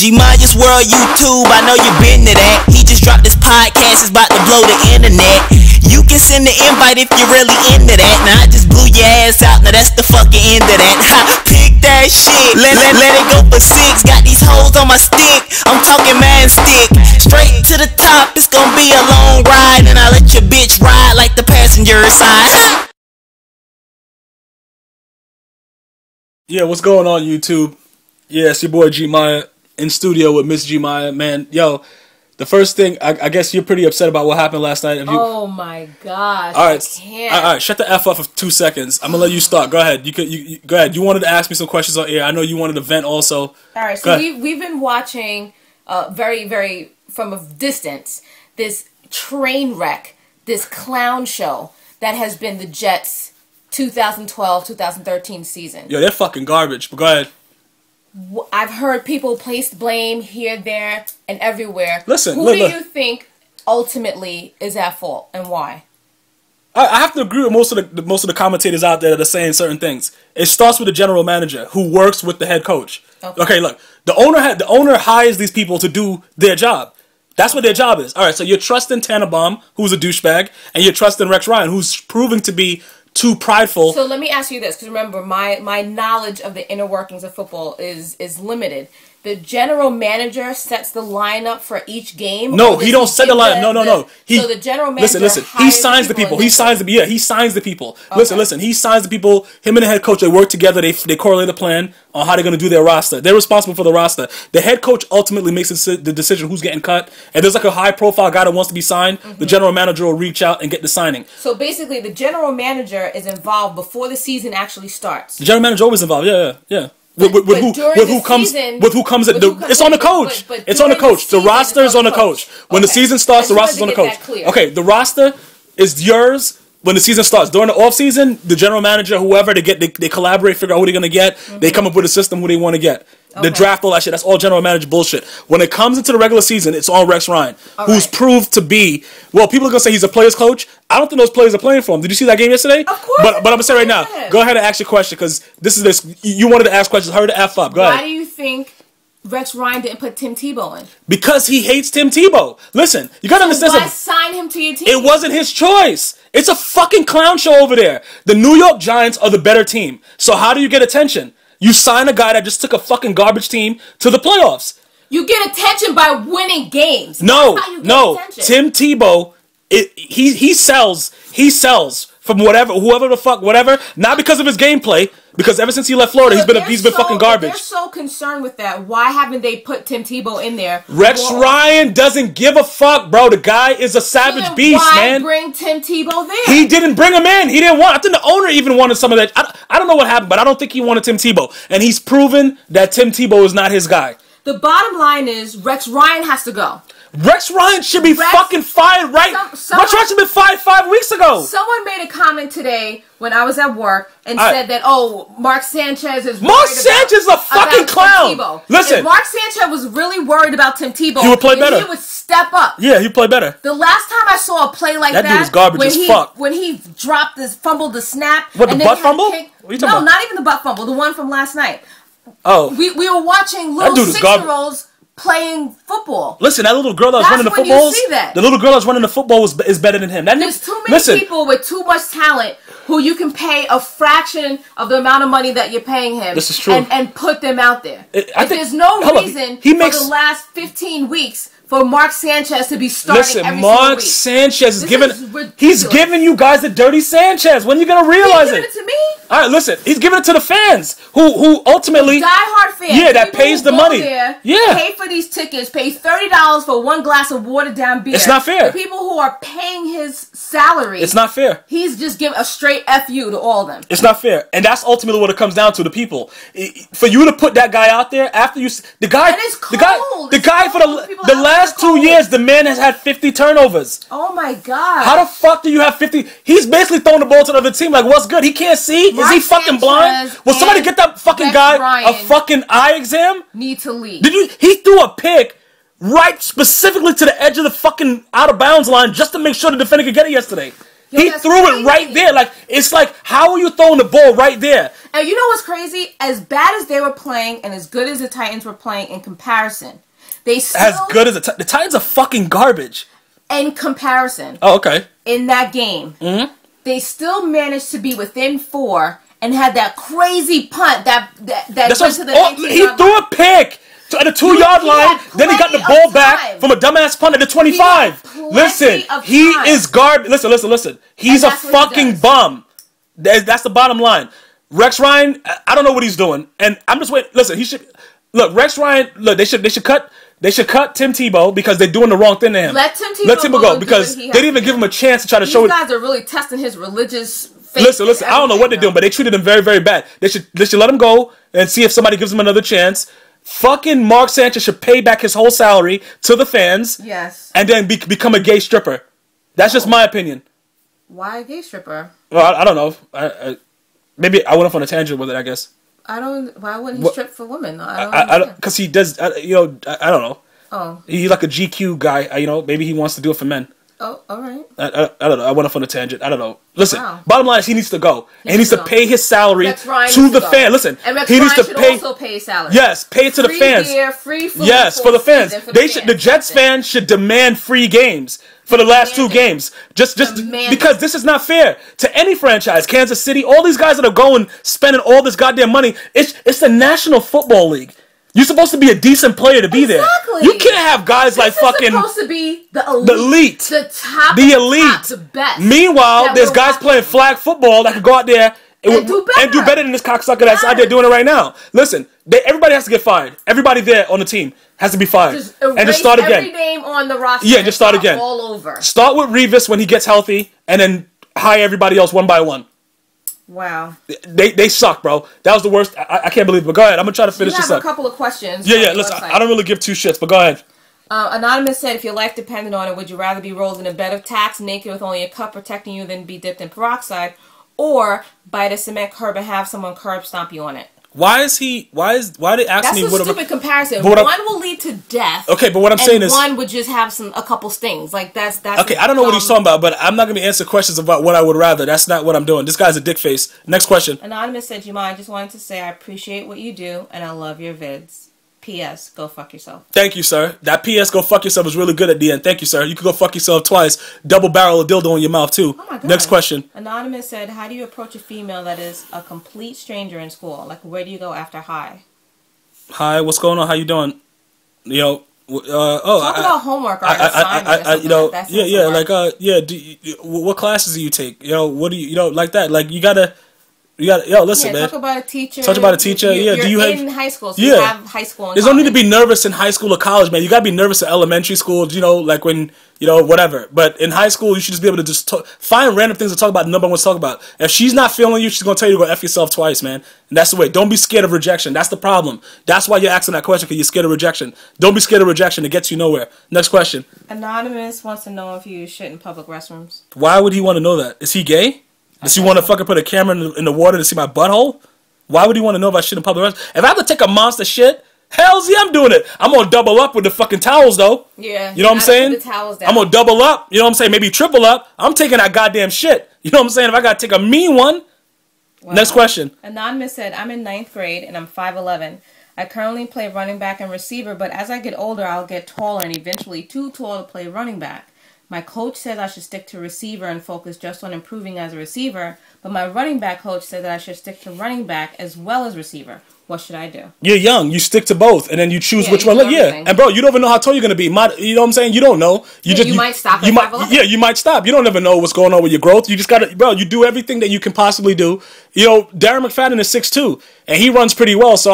GmiasWorld YouTube, I know you been to that. He just dropped this podcast, it's about to blow the internet. You can send the invite if you're really into that. Now I just blew your ass out, now that's the fucking end of that. Pick that shit, let it go for 6. Got these hoes on my stick, I'm talking man stick. Straight to the top, it's gonna be a long ride. And I let your bitch ride like the passenger side. Yeah, what's going on, YouTube? Yeah, it's your boy Gmia in studio with Miss Gmia. Man, yo, the first thing, I guess you're pretty upset about what happened last night. Oh my gosh! All right, all right, shut the f up for 2 seconds. I'm gonna let you start. Go ahead. You go ahead. You wanted to ask me some questions on air. I know you wanted to vent also. All right, so we've been watching very from a distance this train wreck, this clown show that has been the Jets 2012-2013 season. Yo, they're fucking garbage, but go ahead. I've heard people place blame here, there, and everywhere. Listen, who do you think ultimately is at fault and why? I have to agree with most of the commentators out there that are saying certain things. It starts with the general manager who works with the head coach. Okay, look, the owner hires these people to do their job. That's what their job is. All right, so you're trusting Tannenbaum, who's a douchebag, and you're trusting Rex Ryan, who's proving to be too prideful. So let me ask you this, because remember, my knowledge of the inner workings of football is limited. The general manager sets the lineup for each game. No, he don't set the lineup. No. So the general manager. Listen. He signs the people. He signs the people. Okay. Listen. He signs the people. Him and the head coach, they work together. They correlate a plan on how they're going to do their roster. They're responsible for the roster. The head coach ultimately makes the decision who's getting cut. And there's like a high profile guy that wants to be signed. The general manager will reach out and get the signing. So basically, the general manager is involved before the season actually starts. The general manager always involved. Yeah. With who comes it's on the coach. It's on the coach. The roster is on the coach. When the season starts, the roster's on the coach. Okay, the roster is yours when the season starts. During the off season, the general manager, whoever they collaborate, figure out who they're gonna get. They come up with a system who they want to get. The draft, all that shit, that's all general manager bullshit. When it comes into the regular season, it's on Rex Ryan, who's proved to be, well, people are going to say he's a player's coach. I don't think those players are playing for him. Did you see that game yesterday? Of course. But I'm going to say right now, go ahead and ask your question, because you wanted to ask questions. Hurry the F up. Go ahead. Why do you think Rex Ryan didn't put Tim Tebow in? Because he hates Tim Tebow. Listen, you got to understand something. Why sign him to your team? It wasn't his choice. It's a fucking clown show over there. The New York Giants are the better team. So how do you get attention? You sign a guy that just took a fucking garbage team to the playoffs. You get attention by winning games. No. Tim Tebow, he sells from whoever the fuck, whatever. Not because of his gameplay, because ever since he left Florida, he's been fucking garbage. They're so concerned with that. Why haven't they put Tim Tebow in there? Rex Ryan doesn't give a fuck, bro. The guy is a savage beast, man. Why bring Tim Tebow there? He didn't bring him in. He didn't want. I think the owner even wanted some of that. I don't know what happened, but I don't think he wanted Tim Tebow. And he's proven that Tim Tebow is not his guy. The bottom line is Rex Ryan has to go. Rex Ryan should be fucking fired Rex Ryan should have been fired 5 weeks ago. Someone made a comment today when I was at work and said that, Mark Sanchez is a fucking clown. Listen, if Mark Sanchez was really worried about Tim Tebow, he would play better. He would step up. Yeah, he'd play better. The last time I saw a play like that, dude was garbage as fuck. When he fumbled the snap. What, the butt fumble? What are you talking about? Not even the butt fumble. The one from last night. Oh. We were watching little 6-year-olds playing football. Listen, that little girl that was running the footballs. The little girl that's running the football is better than him. There's too many people with too much talent who you can pay a fraction of the amount of money that you're paying him. This is true. And put them out there. There's no reason for the last 15 weeks for Mark Sanchez to be starting every single week. Sanchez he's giving you guys the dirty Sanchez. When are you gonna realize it? He's giving it to me? All right, listen. He's giving it to the fans who ultimately diehard fans. Yeah, that pays the money. Pay for these tickets. Pay $30 for one glass of watered down beer. It's not fair. The people who are paying his salary. It's not fair. He's just giving a straight FU to all of them. It's not fair, and that's ultimately what it comes down to. The people. For you to put that guy out there after the guy for the last 2 years, the man has had 50 turnovers. Oh my god! How the fuck do you have 50? He's basically throwing the ball to the other team. Like, what's good? He can't see. Is he fucking blind? Will somebody get that fucking guy a fucking eye exam? Need to leave. He threw a pick right specifically to the edge of the fucking out of bounds line just to make sure the defender could get it yesterday. He threw it right there. Like, it's like, how are you throwing the ball right there? And you know what's crazy? As bad as they were playing and as good as the Titans were playing in comparison, they still... As good as the Titans are fucking garbage. In comparison. Oh, okay. In that game. Mm-hmm. They still managed to be within 4 and had that crazy punt that went to the 19-yard line. He threw a pick at the 2-yard line. Then he got the ball back from a dumbass punt at the 25. Listen, he is garbage. Listen. He's a fucking bum. That's the bottom line. Rex Ryan, I don't know what he's doing, and I'm just waiting. Listen, he should look. Rex Ryan, look. They should cut Tim Tebow because they're doing the wrong thing to him. Let Tim Tebow go because they didn't even give him a chance to try to show it. These guys are really testing his religious faith. Listen. I don't know what they're doing, but they treated him very, very bad. They should let him go and see if somebody gives him another chance. Fucking Mark Sanchez should pay back his whole salary to the fans. Yes. And then become a gay stripper. That's just my opinion. Why a gay stripper? Well, I don't know. Maybe I went off on a tangent with it, I guess. Why wouldn't he strip for women? Because he does, I don't know. Oh. He's like a GQ guy, maybe he wants to do it for men. Oh, all right. I don't know. I went off on a tangent. I don't know. Listen, Bottom line is he needs to go. And he needs to pay his salary to the fan. Listen, and Rex he needs Ryan to should also pay his salary. Yes, pay it to the fans. Free beer, free food. Yes, for the fans. The Jets fans should demand free games for the last 2 games. Just because this is not fair to any franchise. Kansas City, all these guys that are going, spending all this goddamn money. It's the National Football League. You're supposed to be a decent player to be there. You can't have guys like fucking... This is supposed to be the elite. The top. The elite. The best. Meanwhile, there's guys playing flag football that could go out there and do better than this cocksucker that's out there doing it right now. Listen, everybody has to get fired. Everybody there on the team has to be fired. And just start again. Every name on the roster. Yeah, just start again. All over. Start with Revis when he gets healthy, and then hire everybody else one by one. Wow. They suck, bro. That was the worst. I can't believe it. But go ahead. I'm going to try to finish this up. A couple of questions. Yeah. Listen, I don't really give 2 shits, but go ahead. Anonymous said, if your life depended on it, would you rather be rolled in a bed of tacks naked with only a cup protecting you than be dipped in peroxide, or bite a cement curb and have someone curb stomp you on it? Why are they asking me? That's a stupid comparison. One will lead to death. Okay, but what I'm saying is, one would just have a couple stings. Like that's okay. I don't know what he's talking about, but I'm not gonna be answering questions about what I would rather. That's not what I'm doing. This guy's a dick face. Next question. Anonymous said, "Jemima, I just wanted to say I appreciate what you do and I love your vids. P.S. Go fuck yourself." Thank you, sir. That P.S. Go fuck yourself was really good at the end. Thank you, sir. You could go fuck yourself twice. Double barrel a dildo in your mouth too. Oh my God. Next question. Anonymous said, how do you approach a female that is a complete stranger in school? Like, where do you go after hi? Hi, what's going on? How you doing? Talk about homework or assignment. What classes do you take? What do you like that? Like you gotta. Listen, man. Talk about a teacher. Talk about a teacher. You're do you in high school, so you have high school and There's no need to be nervous in high school or college, man. You gotta be nervous in elementary school, like when, whatever. But in high school, you should just be able to just find random things to talk about, the number one to talk about. If she's not feeling you, she's gonna tell you to go F yourself twice, man. And that's the way. Don't be scared of rejection. That's the problem. That's why you're asking that question, because you're scared of rejection. Don't be scared of rejection. It gets you nowhere. Next question. Anonymous wants to know if you shit in public restrooms. Why would he want to know that? Is he gay? Does he want to fucking put a camera in the water to see my butthole? Why would he want to know about shit in public restroom? If I have to take a monster shit, hell's yeah, I'm doing it. I'm going to double up with the fucking towels, though. Yeah. You know what I'm saying? The towels down. I'm going to double up. You know what I'm saying? Maybe triple up. I'm taking that goddamn shit. You know what I'm saying? If I got to take a mean one. Wow. Next question. Anonymous said, I'm in 9th grade and I'm 5'11". I currently play running back and receiver, but as I get older, I'll get taller and eventually too tall to play running back. My coach says I should stick to receiver and focus just on improving as a receiver, but my running back coach said that I should stick to running back as well as receiver. What should I do? You're young. You stick to both, and then you choose which one. And bro, you don't even know how tall you're gonna be. You know what I'm saying? You don't know. You might stop. You might stop. You don't ever know what's going on with your growth. You just gotta, bro. You do everything that you can possibly do. Darren McFadden is 6'2", and he runs pretty well. So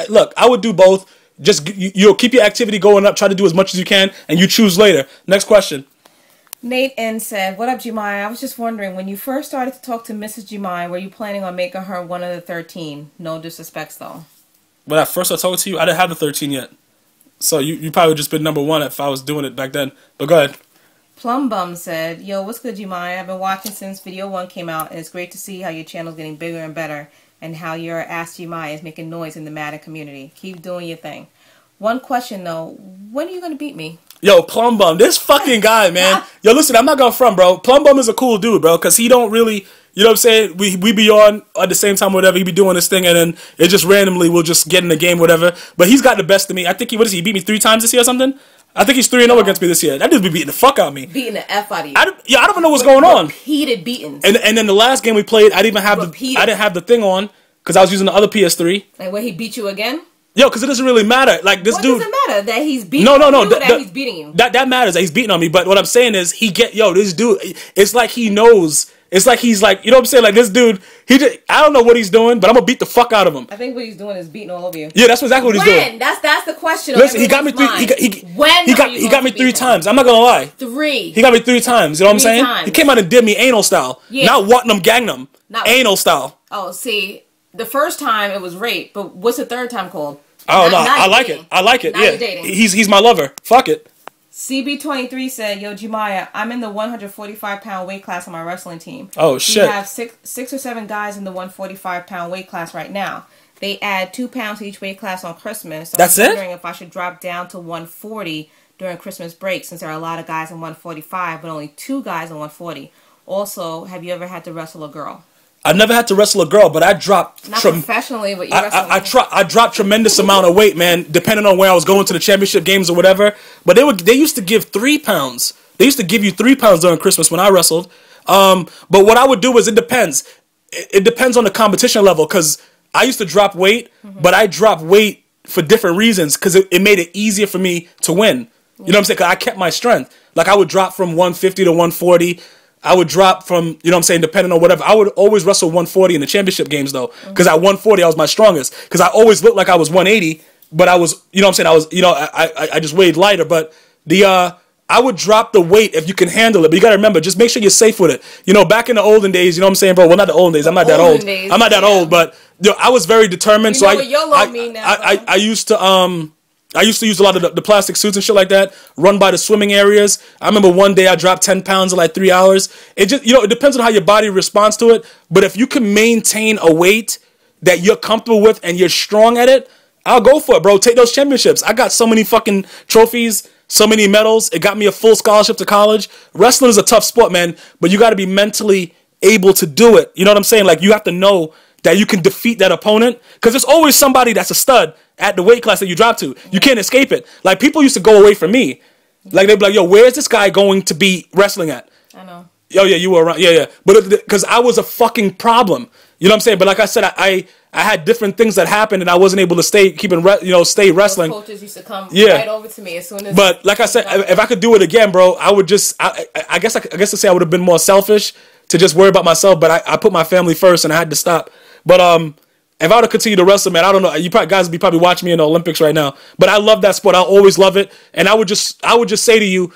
look, I would do both. Just keep your activity going up. Try to do as much as you can, and you choose later. Next question. Nate N said, what up, Jemima? I was just wondering, when you first started to talk to Mrs. Jemima, were you planning on making her one of the 13? No disrespects, though. When I first started talking to you, I didn't have the 13 yet. So you probably would just been number 1 if I was doing it back then. But go ahead. Plumbum said, yo, what's good, Jemima? I've been watching since video 1 came out, and it's great to see how your channel's getting bigger and better, and how your Ask Jemima is making noise in the Madden community. Keep doing your thing. One question, though. When are you going to beat me? Yo, Plumbum, this fucking guy, man. Yo, listen, I'm not gonna front, bro. Plumbum is a cool dude, bro, because he don't really, you know what I'm saying? We be on at the same time, whatever. He be doing this thing, and then it just randomly we'll just get in the game, whatever. But he's got the best of me. I think he beat me 3 times this year or something? I think he's 3-0 against me this year. That dude be beating the fuck out of me. Beating the F out of you. I don't even know what's going on. Repeated beatings. And then the last game we played, I didn't have the thing on because I was using the other PS3. Like when he beat you again? Yo, because it doesn't really matter. Like this dude. What does it matter that he's beating you? No. That he's beating you. That matters that he's beating on me. But what I'm saying is, this dude. It's like he knows. It's like he's like, you know what I'm saying? Like this dude. I don't know what he's doing, but I'm gonna beat the fuck out of him. I think what he's doing is beating all over you. Yeah, that's exactly what he's doing. That's the question. Listen, he got me 3. He got me 3 times. I'm not gonna lie. 3. He got me 3 times. You know what I'm saying? Times. He came out and did me anal style, not Watnum Gangnam. Anal style. Oh, see, the first time it was rape, but what's the third time called? Oh no, I like it. I like it. Not dating. He's my lover. Fuck it. CB23 said, "Yo, Gmia, I'm in the 145-pound weight class on my wrestling team. Oh shit. We have six or 7 guys in the 145-pound weight class right now. They add 2 pounds to each weight class on Christmas. So That's I'm wondering if I should drop down to 140 during Christmas break, since there are a lot of guys in 145, but only 2 guys in 140. Also, have you ever had to wrestle a girl?" I never had to wrestle a girl, but I dropped... Not professionally, but you wrestled. I dropped tremendous amount of weight, man, depending on where I was going to the championship games or whatever. But they used to give 3 pounds. They used to give you 3 pounds during Christmas when I wrestled. But what I would do is it depends. It depends on the competition level, because I used to drop weight, but I dropped weight for different reasons, because it made it easier for me to win. You know what I'm saying? Because I kept my strength. Like, I would drop from 150 to 140. I would drop from, you know what I'm saying, depending on whatever. I would always wrestle 140 in the championship games, though. Because at 140, I was my strongest. Because I always looked like I was 180, but I was, you know what I'm saying, I was, you know, I just weighed lighter. But I would drop the weight if you can handle it. But you got to remember, just make sure you're safe with it. You know, back in the olden days, you know what I'm saying, bro? Well, not the olden days. I'm not that old. I'm not that old, but you know, I was very determined. You so know what YOLO mean now, I used to use a lot of the plastic suits and shit like that, run by the swimming areas. I remember one day I dropped 10 pounds in like 3 hours. It just, you know, it depends on how your body responds to it. But if you can maintain a weight that you're comfortable with and you're strong at it, I'll go for it, bro. Take those championships. I got so many fucking trophies, so many medals. It got me a full scholarship to college. Wrestling is a tough sport, man, but you got to be mentally able to do it. You know what I'm saying? Like, you have to know that you can defeat that opponent, because there's always somebody that's a stud at the weight class that you drop to. You can't escape it. Like, people used to go away from me. Like, they'd be like, yo, where's this guy going to be wrestling at? I know. Yo, yeah, you were around. Yeah. But because I was a fucking problem. You know what I'm saying? But like I said, I had different things that happened, and I wasn't able to stay wrestling. Those coaches used to come right over to me as soon as. But like I said, if I could do it again, bro, I would just. I guess to say I would have been more selfish to just worry about myself. But I put my family first, and I had to stop. But if I were to continue to wrestle, man, I don't know. You guys would be probably watching me in the Olympics right now. But I love that sport. I'll always love it. And I would just say to you,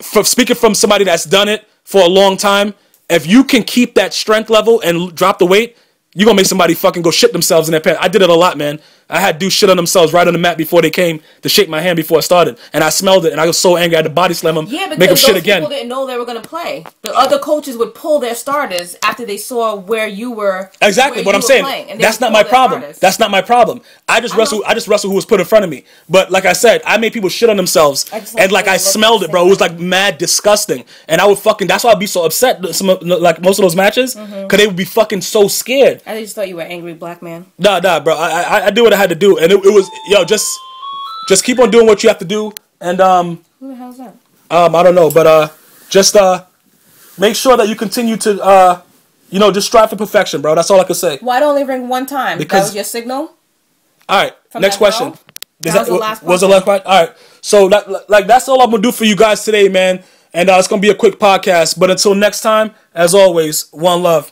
speaking from somebody that's done it for a long time, if you can keep that strength level and drop the weight, you're going to make somebody fucking go shit themselves in their pants. I did it a lot, man. I had dudes shit on themselves right on the mat before they came to shake my hand before I started. And I smelled it, and I was so angry I had to body slam them, make them shit again. People didn't know they were going to play. The other coaches would pull their starters after they saw where you were. Exactly what I'm saying. That's not my problem. That's not my problem. I just wrestle who was put in front of me. But like I said, I made people shit on themselves, and like I smelled it, bro. It was like mad disgusting, and I would fucking. That's why I'd be so upset. Like most of those matches, because they would be fucking so scared. I just thought you were an angry black man. Nah, bro. I did what I had to do, and it was, yo, just keep on doing what you have to do, and Who the hell's that? I don't know, but just make sure that you continue to just strive for perfection, bro. That's all I can say. Why don't only ring one time? Because that was your signal. All right, next question. That was the last question. Was the last question? All right, so that's all I'm gonna do for you guys today, man. And it's gonna be a quick podcast, but until next time, as always, one love.